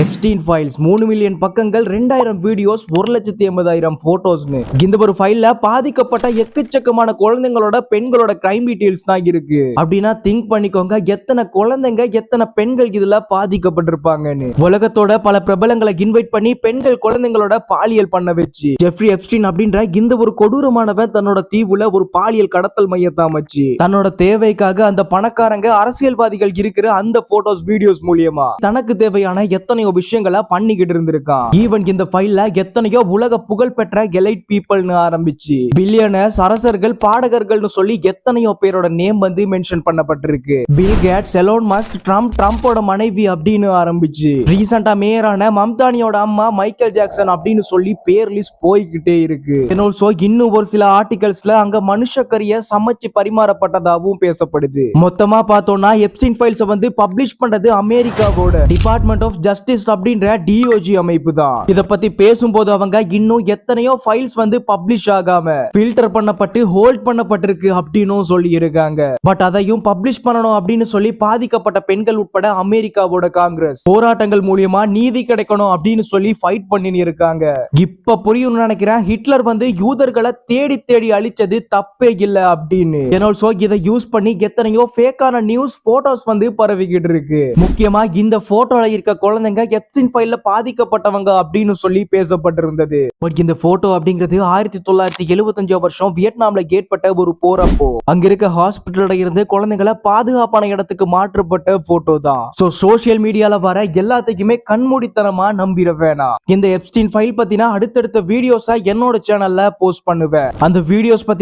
Epstein files 3 million பக்கங்கள், 2000 videos, 1,80,000 போட்டோஸ்னு இந்த ஒரு ஃபைல்ல பாதிக்கப்பட்ட எக்கச்சக்கமான குழந்தைங்களோட பெண்களோட கிரைம் டீடைல்ஸ் தான் இருக்கு. அப்படின்னா திங்க் பண்ணிக்கோங்க, எத்தனை குழந்தைங்க எத்தனை பெண்கள் இதுல பாதிக்கப்பட்டிருப்பாங்கன்னு. உலகத்தோட பல பிரபலங்களை இன்வைட் பண்ணி பெண்கள் குழந்தைங்களோட பாலியல் பண்ண வச்சு ஜெஃப்ரி எப்ஸ்டீன் அப்படின்ற இந்த ஒரு கொடூரமானவன் தன்னோட தீவுல ஒரு பாலியல் கடத்தல் மையத்தை அமைச்சு தன்னோட தேவைக்காக அந்த பணக்காரங்க அரசியல்வாதிகள் இருக்கிற அந்த போட்டோஸ் வீடியோஸ் மூலியமா தனக்கு தேவையான எத்தனையோ விஷயங்களை பண்ணிக்கிட்டு இருந்திருக்கான். ஈவன் இந்த ஃபைல்ல எத்தனையோ உலக புகழ் பெற்ற எலைட் பீப்பிள்னு ஆரம்பிச்சு பில்லியனர்ஸ், அரசர்கள், பாடகர்கள்னு சொல்லி எத்தனையோ பேரோட நேம் வந்து மென்ஷன் பண்ணப்பட்டிருக்கு. பில் கேட்ஸ், எலோன் மஸ்க், ட்ரம்போட மனைவி அப்படின்னு ஆரம்பிச்சு ரீசெண்டா மேயரான மம்தானியோட அம்மா மைக்கேல் ஜாக்சன் அப்படின்னு சொல்லி பேர் லிஸ்ட் போய்கிட்டே இருக்கு. இன்னும் ஒரு சில ஆர்டிகல்ஸ்ல அங்க மனுஷக்கரிய சமைச்சு பரிமாறப்பட்டதாகவும் பேசப்படுது. மொத்தமா பார்த்தோம்னா எப்ஸ்டீன் ஃபைல்ஸ் வந்து பப்ளிஷ் பண்றது அமெரிக்காவோட டிபார்ட்மெண்ட் ஆஃப் ஜஸ்டிஸ் அப்படின்ற டிஓஜி அமைப்பு தான். இத பத்தி பேசும்போது அவங்க இன்னும் எத்தனையோ ஃபைல்ஸ் வந்து பப்ளிஷ் ஆகாம ஃபில்டர் பண்ணப்பட்டு ஹோல்ட் பண்ணப்பட்டிருக்கு அப்படின்னு சொல்லி இருக்காங்க. பட் அதையும் பப்ளிஷ் பண்ணணும் அப்படின்னு சொல்லி பாதிக்கப்பட்ட பெண்கள் உட்பட அமெரிக்காவோட காங்கிரஸ் போராட்டங்கள் மூலியமா நீதி கிடைக்கணும் அப்படின்னு சொல்லி ஃபைட் பண்ணி இருக்காங்க. இப்ப புரியும் நினைக்கிறேன், ஹிட்லர் வந்து யூதர்களை தேடி தேடி அழிச்சது தப்பே இல்ல அப்படின்னு. இதை யூஸ் பண்ணி எத்தனையோ ஃபேக்கான நியூஸ் போட்டோஸ் வந்து பரவிக்கிட்டு இருக்கு. முக்கியமா இந்த போட்டோல இருக்க குழந்தைங்க எப்ஸ்டீன் ஃபைல்ல பாதிக்கப்பட்டவங்க அப்படின்னு சொல்லி பேசப்பட்டிருந்தது. பட் இந்த போட்டோ அப்படிங்கிறது 1975 வருஷம் வியட்நாம்ல ஏற்பட்ட ஒரு போறப்போ அங்க இருக்க ஹாஸ்பிட்டல்ல இருந்து குழந்தைகளை பாதுகாப்பான இடத்துக்கு மாற்றப்பட்ட போட்டோ தான். சோசியல் மீடியால வர எல்லாத்தையுமே கண்மூடித்தனமா நம்பிட வேணாம். இந்த எப்ஸ்டீன் ஃபைல் பத்தினா அடுத்தடுத்த வீடியோஸா என்னோட சேனல்ல போஸ்ட் பண்ணுவேன். அந்த வீடியோஸ் பத்தி